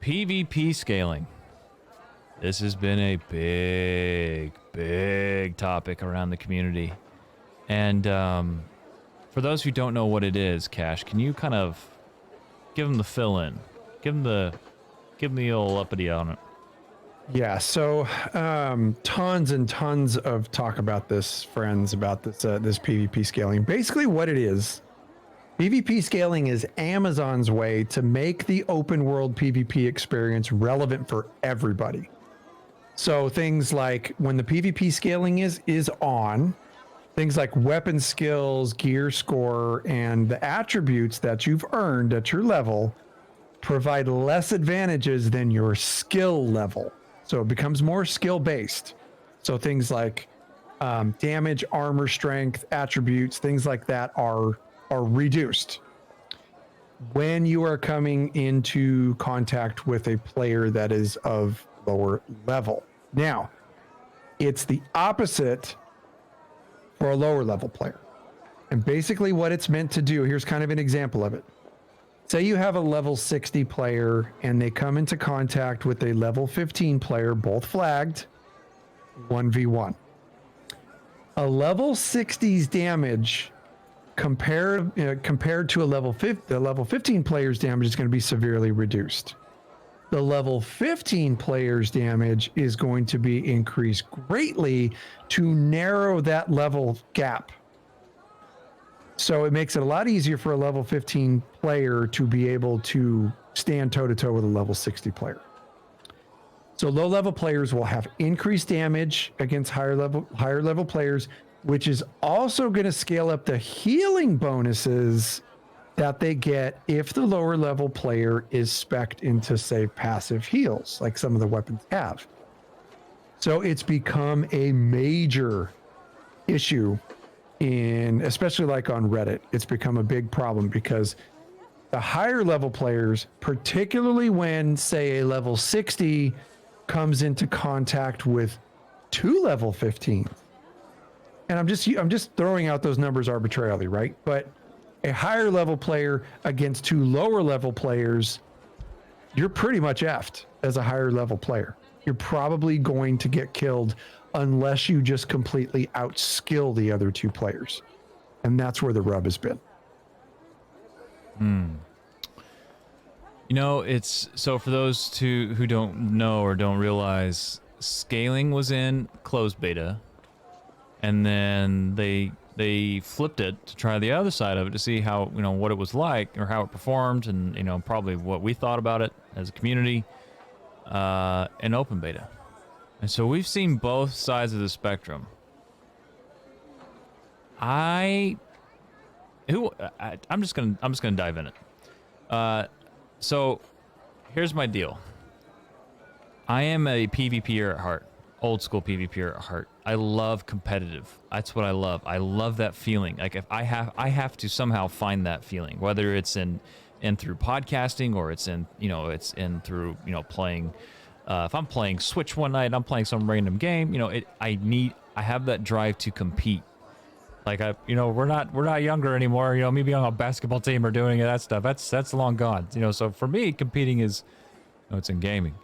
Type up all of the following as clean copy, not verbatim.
PvP scaling. This has been a big topic around the community. And for those who don't know what it is, Cash, can you kind of give them the fill-in? Give them the old uppity on it. Yeah, so tons and tons of talk about this, friends, about this PvP scaling. Basically what it is, PvP scaling is Amazon's way to make the open world PvP experience relevant for everybody. So things like when the PvP scaling is on, things like weapon skills, gear score, and the attributes that you've earned at your level provide less advantages than your skill level. So it becomes more skill based. So things like damage, armor, strength, attributes, things like that are reduced when you are coming into contact with a player that is of lower level. Now, it's the opposite for a lower level player. And basically what it's meant to do, here's kind of an example of it. Say you have a level 60 player and they come into contact with a level 15 player, both flagged, 1v1. A level 60's damage compared to a level 15 player's damage is going to be severely reduced. The level 15 player's damage is going to be increased greatly to narrow that level gap. So it makes it a lot easier for a level 15 player to be able to stand toe-to-toe with a level 60 player. So low-level players will have increased damage against higher level players, which is also going to scale up the healing bonuses that they get if the lower level player is spec'd into, say, passive heals, like some of the weapons have. So it's become a major issue especially like on Reddit. It's become a big problem because the higher level players, particularly when, say, a level 60 comes into contact with two level 15s, and I'm just throwing out those numbers arbitrarily, right? But a higher level player against two lower level players, you're pretty much effed as a higher level player. You're probably going to get killed unless you just completely outskill the other two players. And that's where the rub has been. You know, it's so for those who don't know or don't realize, scaling was in closed beta, and then they flipped it to try the other side of it to see how, what it was like or how it performed, and probably what we thought about it as a community in open beta. And so we've seen both sides of the spectrum. I'm just gonna dive in it. So here's my deal. I am a PvPer at heart, old school PvPer at heart. I love competitive. That's what I love. I love that feeling. Like if I have to somehow find that feeling, whether it's in through podcasting or it's in through playing. If I'm playing Switch one night, I'm playing some random game. I have that drive to compete. Like we're not younger anymore. Me being on a basketball team or doing that stuff, that's long gone. So for me, competing is, it's in gaming,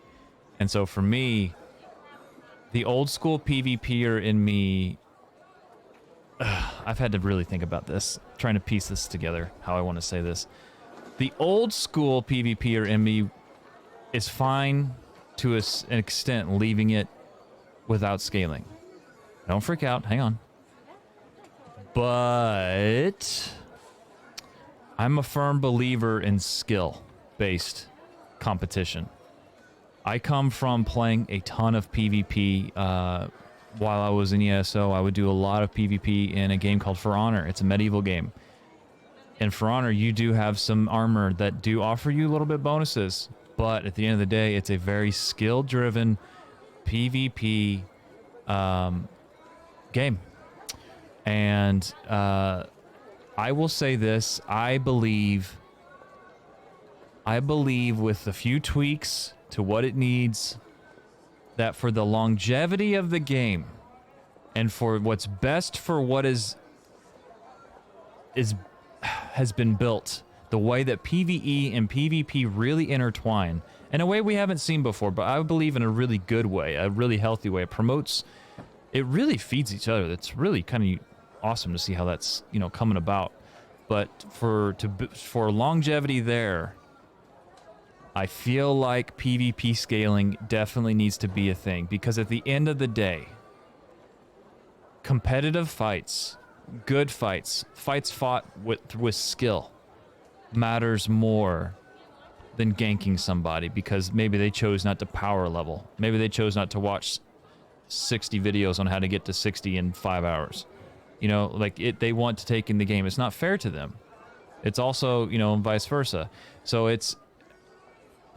and so for me, the old school PvPer in me, I've had to really think about this, trying to piece this together. How I want to say this, the old school PvPer in me is fine to an extent, leaving it without scaling. Don't freak out, hang on. But I'm a firm believer in skill-based competition. I come from playing a ton of PvP. While I was in ESO, I would do a lot of PvP in a game called For Honor. It's a medieval game. In For Honor, you do have some armor that do offer you a little bit bonuses. But at the end of the day, it's a very skill-driven PvP game. And I will say this, I believe with a few tweaks to what it needs, that for the longevity of the game and for what's best for what has been built the way that PvE and PvP really intertwine in a way we haven't seen before, but I believe in a really good way, a really healthy way. It promotes, it really feeds each other. That's really kind of awesome to see how that's, you know, coming about. But for longevity there, I feel like PvP scaling definitely needs to be a thing, because at the end of the day, competitive fights, good fights, fights fought with skill matters more than ganking somebody because maybe they chose not to power level. Maybe they chose not to watch 60 videos on how to get to 60 in 5 hours. You know, like they want to take in the game. It's not fair to them. It's also, you know, vice versa. So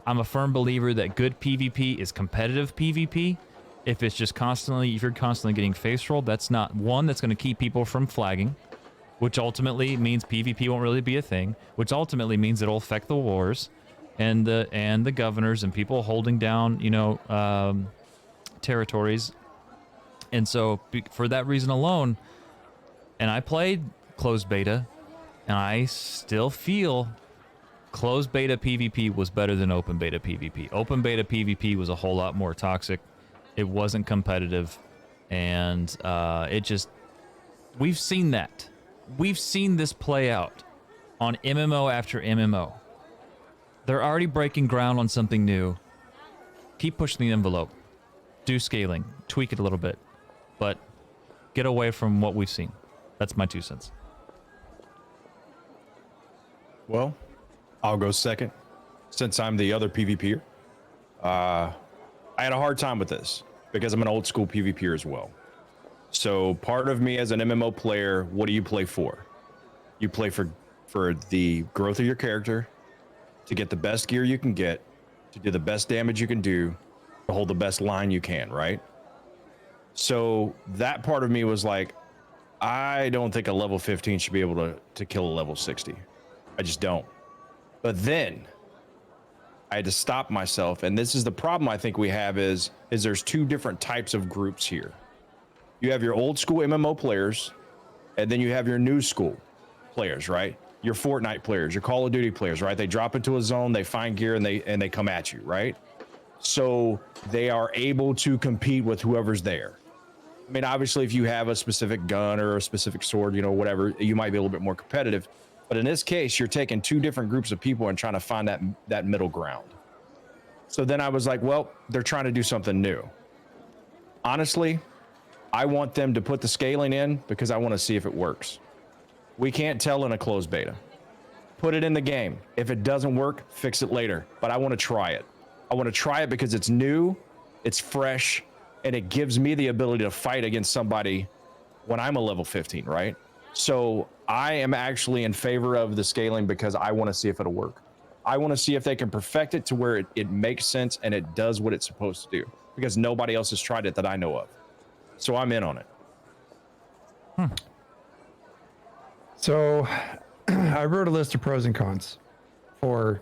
I'm a firm believer that good PvP is competitive PvP. If you're constantly getting face rolled, that's not one that's going to keep people from flagging, which ultimately means PvP won't really be a thing, which ultimately means it'll affect the wars and the governors and people holding down, you know, territories. And so for that reason alone, and I played closed beta, and I still feel closed beta PvP was better than open beta PvP. Open beta PvP was a whole lot more toxic. It wasn't competitive, and we've seen that. We've seen this play out on MMO after MMO. They're already breaking ground on something new. Keep pushing the envelope. Do scaling. Tweak it a little bit. But get away from what we've seen. That's my 2 cents. Well, I'll go second, since I'm the other PvPer. I had a hard time with this because I'm an old school PvPer as well. So part of me as an MMO player, what do you play for? You play for the growth of your character, to get the best gear you can get, to do the best damage you can do, to hold the best line you can, right? So that part of me was like, I don't think a level 15 should be able to kill a level 60. I just don't. But then I had to stop myself, and this is the problem I think we have is there's two different types of groups here. You have your old school MMO players, and then you have your new school players, right? Your Fortnite players, your Call of Duty players, right? They drop into a zone, they find gear, and they come at you, right? So they are able to compete with whoever's there. I mean, obviously, if you have a specific gun or a specific sword, you know, whatever, you might be a little bit more competitive. But in this case, you're taking two different groups of people and trying to find that middle ground. So then I was like, well, they're trying to do something new. Honestly, I want them to put the scaling in because I want to see if it works. We can't tell in a closed beta. Put it in the game. If it doesn't work, fix it later. But I want to try it. I want to try it because it's new, it's fresh, and it gives me the ability to fight against somebody when I'm a level 15, right? So I am actually in favor of the scaling because I want to see if it'll work. I want to see if they can perfect it to where it makes sense and it does what it's supposed to do, because nobody else has tried it that I know of. So I'm in on it. So I wrote a list of pros and cons for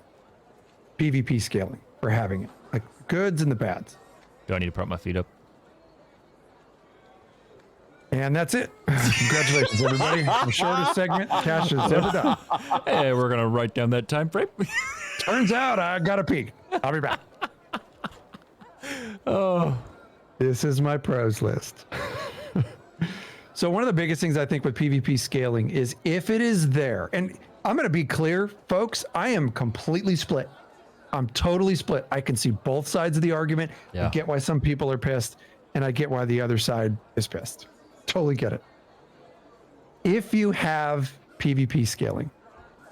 PvP scaling, for having it, like goods and the bads. Do I need to prop my feet up? And that's it. Congratulations, everybody. The shortest segment Cash has ever done. Hey, we're going to write down that time frame. Turns out I got to peek. I'll be back. Oh, This is my pros list. So one of the biggest things I think with PvP scaling is if it is there, and I'm going to be clear, folks, I am completely split. I'm totally split. I can see both sides of the argument. Yeah. I get why some people are pissed, and I get why the other side is pissed. Totally get it. If you have PvP scaling,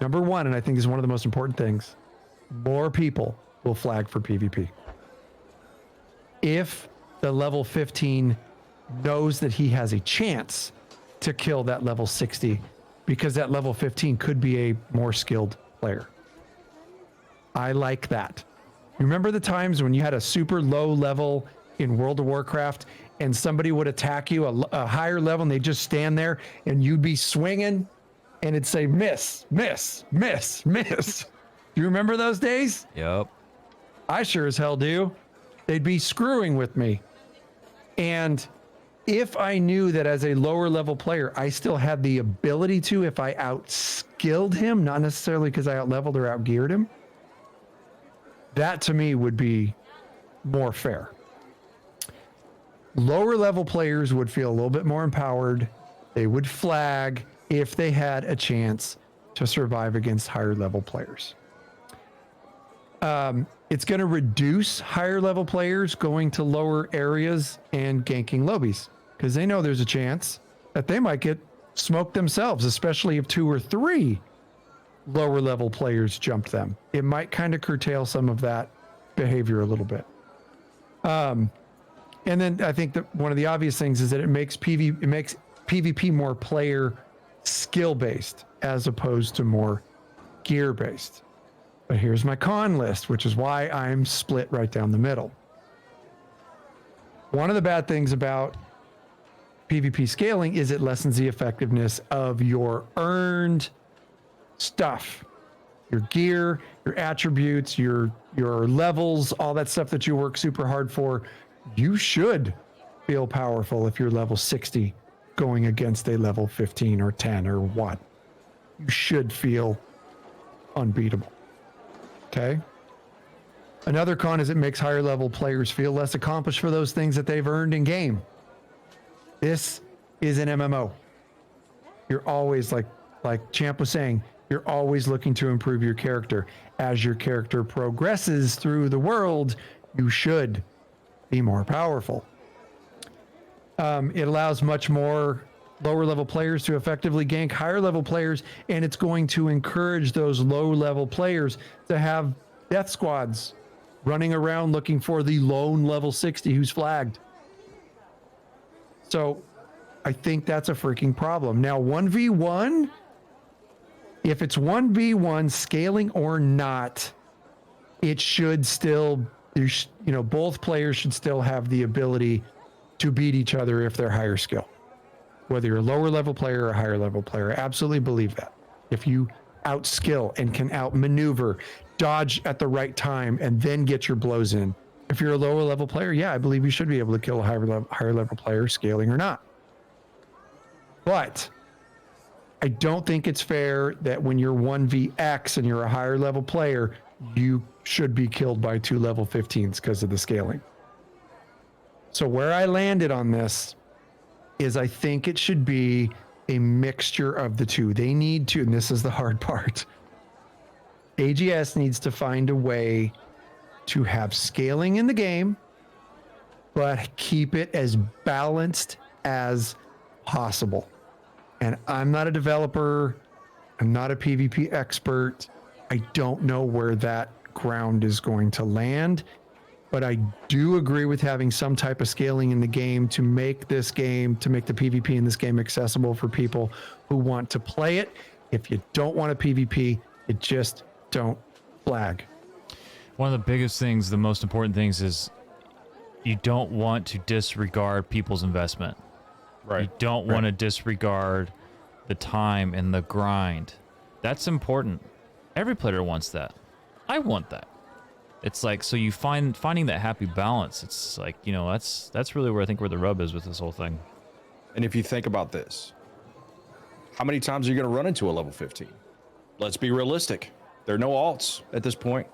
number one, and I think this is one of the most important things, more people will flag for PvP. If the level 15 knows that he has a chance to kill that level 60, because that level 15 could be a more skilled player. I like that. Remember the times when you had a super low level in World of Warcraft and somebody would attack you a higher level and they'd just stand there and you'd be swinging and it'd say miss, miss, miss, miss. Do you remember those days? yep. I sure as hell do. They'd be screwing with me. And if I knew that as a lower level player, I still had the ability to, if I outskill skilled him, not necessarily because I out-leveled or out-geared him. That to me would be more fair. Lower level players would feel a little bit more empowered. They would flag if they had a chance to survive against higher level players. It's going to reduce higher level players going to lower areas and ganking lobbies because they know there's a chance that they might get smoked themselves, especially if 2 or 3 lower level players jumped them. It might kind of curtail some of that behavior a little bit. And then I think that one of the obvious things is that it makes PvP more player skill based as opposed to more gear based. But here's my con list, which is why I'm split right down the middle. One of the bad things about PvP scaling is it lessens the effectiveness of your earned stuff, your gear, your attributes, your levels, all that stuff that you work super hard for. You should feel powerful if you're level 60 going against a level 15 or 10 or what. You should feel unbeatable. Okay. Another con is it makes higher level players feel less accomplished for those things that they've earned in game. This is an MMO. You're always like Champ was saying, you're always looking to improve your character. As your character progresses through the world, you should be more powerful. It allows much more lower level players to effectively gank higher level players, and it's going to encourage those low level players to have death squads running around looking for the lone level 60 who's flagged. So I think that's a freaking problem. Now 1v1, if it's 1v1 scaling or not, it should still, both players should still have the ability to beat each other if they're higher skill. Whether you're a lower level player or a higher level player, I absolutely believe that. If you outskill and can outmaneuver, dodge at the right time, and then get your blows in. If you're a lower level player, yeah, I believe you should be able to kill a higher level player, scaling or not. But I don't think it's fair that when you're 1vx and you're a higher level player, you should be killed by 2 level 15s because of the scaling. So where I landed on this is I think it should be a mixture of the two. They need to, and this is the hard part, AGS needs to find a way to have scaling in the game, but keep it as balanced as possible. And I'm not a developer. I'm not a PvP expert. I don't know where that ground is going to land, but I do agree with having some type of scaling in the game to make the PvP in this game accessible for people who want to play it. If you don't want a PvP, you just don't flag. One of the biggest things, the most important things is you don't want to disregard people's investment. Right. You don't want to disregard the time and the grind. That's important. Every player wants that. I want that. It's like, so you finding that happy balance. It's like, that's really where I think where the rub is with this whole thing. And if you think about this, how many times are you going to run into a level 15? Let's be realistic. There are no alts at this point.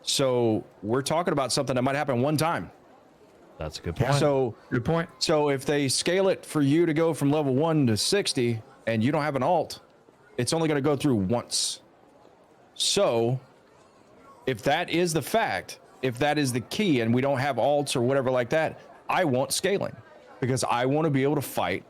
So we're talking about something that might happen one time. That's a good point. So Good point. So if they scale it for you to go from level 1 to 60 and you don't have an alt, it's only going to go through once. So if that is the fact, if that is the key and we don't have alts or whatever like that, I want scaling because I want to be able to fight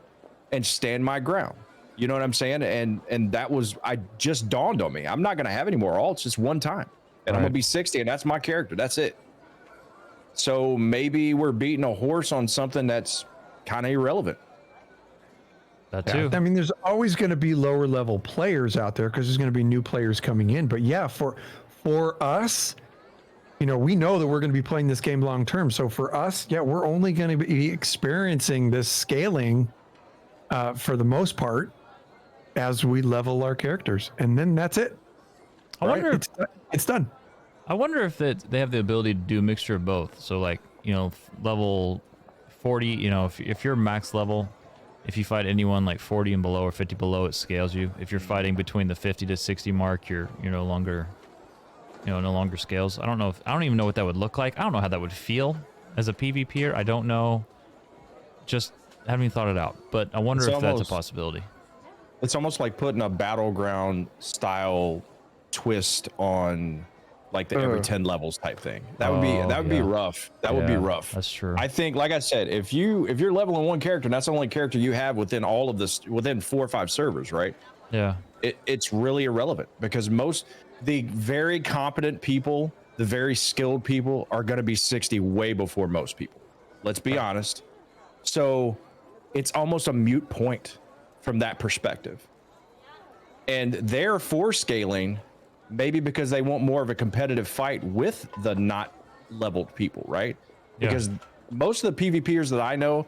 and stand my ground. You know what I'm saying? And that was, I just dawned on me. I'm not going to have any more alts just one time. And I'm going to be 60 and that's my character. That's it. So maybe we're beating a horse on something that's kind of irrelevant. That too. I mean, there's always going to be lower level players out there because there's going to be new players coming in. But yeah, for us, we know that we're going to be playing this game long term. So for us, yeah, we're only going to be experiencing this scaling for the most part as we level our characters, and then that's it. I wonder if it's done. I wonder if they have the ability to do a mixture of both. So like, level 40, if you're max level, If you fight anyone like 40 and below or 50 below, it scales you. If you're fighting between the 50 to 60 mark, you're no longer, no longer scales. I don't even know what that would look like. I don't know how that would feel as a PvPer. I don't know. Just haven't even thought it out. But I wonder if that's a possibility. It's almost like putting a battleground style twist on like the every 10 levels type thing. That would be rough. That would be rough. That's true. I think, like I said, if you're leveling one character and that's the only character you have within all of this, within 4 or 5 servers, right? Yeah. It's really irrelevant because the very competent people, the very skilled people are going to be 60 way before most people. Let's be honest. So it's almost a moot point from that perspective. And they're for scaling maybe because they want more of a competitive fight with the not leveled people, right? Yeah. Because most of the PvPers that I know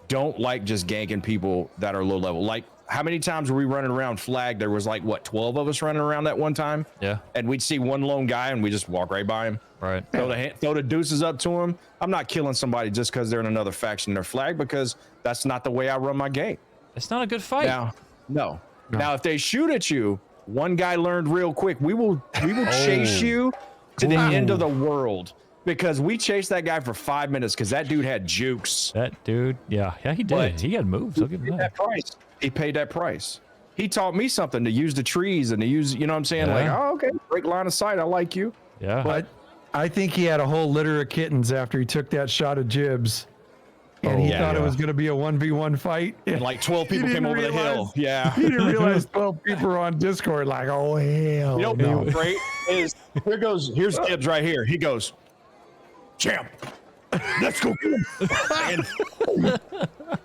don't like just ganking people that are low level. Like, how many times were we running around flag? There was like, what, 12 of us running around that one time? Yeah. And we'd see one lone guy and we just walk right by him. Right. Throw the deuces up to him. I'm not killing somebody just because they're in another faction in their flag, because that's not the way I run my game. It's not a good fight. No. Now, if they shoot at you, one guy learned real quick. We will chase you to the end of the world, because we chased that guy for 5 minutes because that dude had jukes. That dude, yeah, he did. But he had moves. I'll give him that. Price. He paid that price. He taught me something, to use the trees and to use, you know what I'm saying? Yeah. Like, oh, okay, break line of sight. I like you. Yeah. But I think he had a whole litter of kittens after he took that shot of Jibbs. And he thought it was going to be a 1v1 fight. And like 12 people came over the hill. Yeah. He didn't realize 12 people were on Discord like, oh, hell You know no. what's great is, here's Jibbs right here. He goes, Champ, let's go get him. And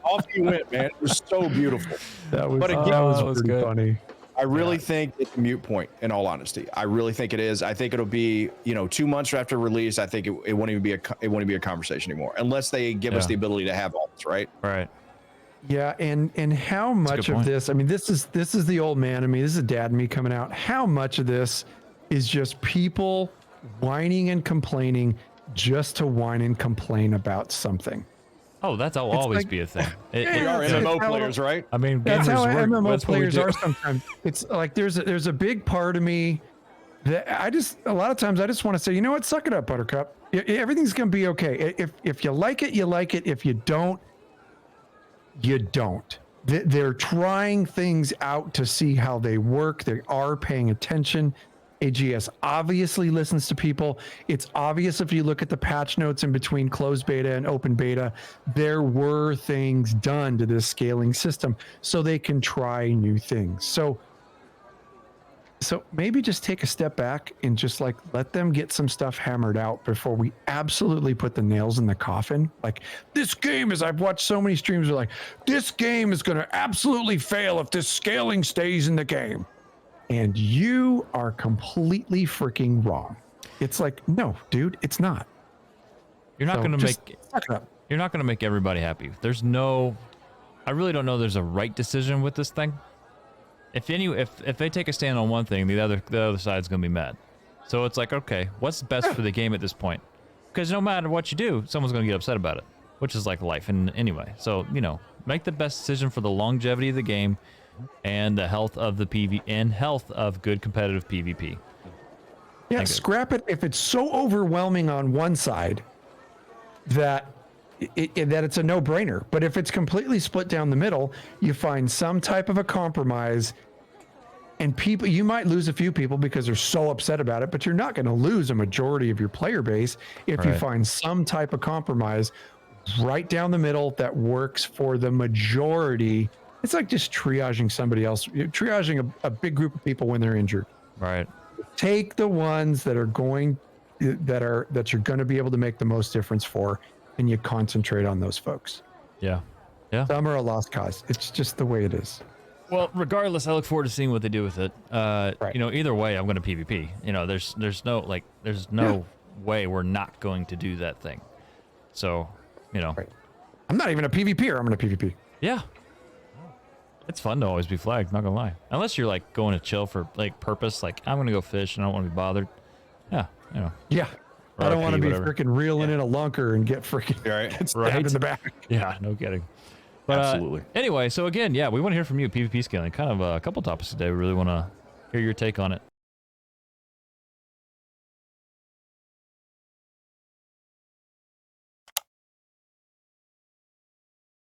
off he went, man. It was so beautiful. That was, But again, that was that was pretty good. funny. I really think it's a mute point, in all honesty. I really think it is. I think it'll be, 2 months after release. I think it won't even be a conversation anymore, unless they give us the ability to have all this, right? Right. Yeah, and how much of this, I mean, this is the old man in me, this is dad in me coming out. How much of this is just people whining and complaining just to whine and complain about something? Oh, that'll always be a thing. We are MMO players, right? I mean, That's how MMO that's what we players do. are sometimes. It's like there's a big part of me that a lot of times I just want to say, you know what, suck it up, Buttercup. Everything's gonna be okay. If you like it, you like it. If you don't, you don't. They're trying things out to see how they work. They are paying attention. AGS obviously listens to people. It's obvious if you look at the patch notes in between closed beta and open beta, there were things done to this scaling system so they can try new things. So maybe just take a step back and just like let them get some stuff hammered out before we absolutely put the nails in the coffin. Like, this game is, I've watched so many streams are like, this game is going to absolutely fail if this scaling stays in the game. And you are completely freaking wrong. It's like, no, dude, it's not. You're not going to make. Suck it up. You're not going to make everybody happy. There's no. I really don't know. There's a right decision with this thing. If they take a stand on one thing, the other side's going to be mad. So it's like, okay, what's best for the game at this point? Because no matter what you do, someone's going to get upset about it, which is like life. And anyway, so make the best decision for the longevity of the game and the health of the PV and health of good competitive PvP. Yeah, scrap it if it's so overwhelming on one side that it's a no-brainer. But if it's completely split down the middle, you find some type of a compromise, and you might lose a few people because they're so upset about it, but you're not going to lose a majority of your player base if you find some type of compromise right down the middle that works for the majority. It's like just triaging somebody else, triaging a big group of people when they're injured. Right. Take the ones that you're going to be able to make the most difference for, and you concentrate on those folks. Yeah. Yeah. Some are a lost cause. It's just the way it is. Well, regardless, I look forward to seeing what they do with it. Either way, I'm going to PvP. There's no way we're not going to do that thing. So, Right. I'm not even a PvPer. I'm going to PvP. Yeah. It's fun to always be flagged, not gonna lie. Unless you're like going to chill for like purpose, like I'm gonna go fish and I don't want to be bothered. Yeah, Yeah. I don't want to be whatever. freaking reeling in a lunker and get freaking Right. stabbed in the back. Yeah, no kidding. But, Absolutely. Anyway, so again, yeah, we want to hear from you, PvP scaling. Kind of a couple topics today. We really want to hear your take on it.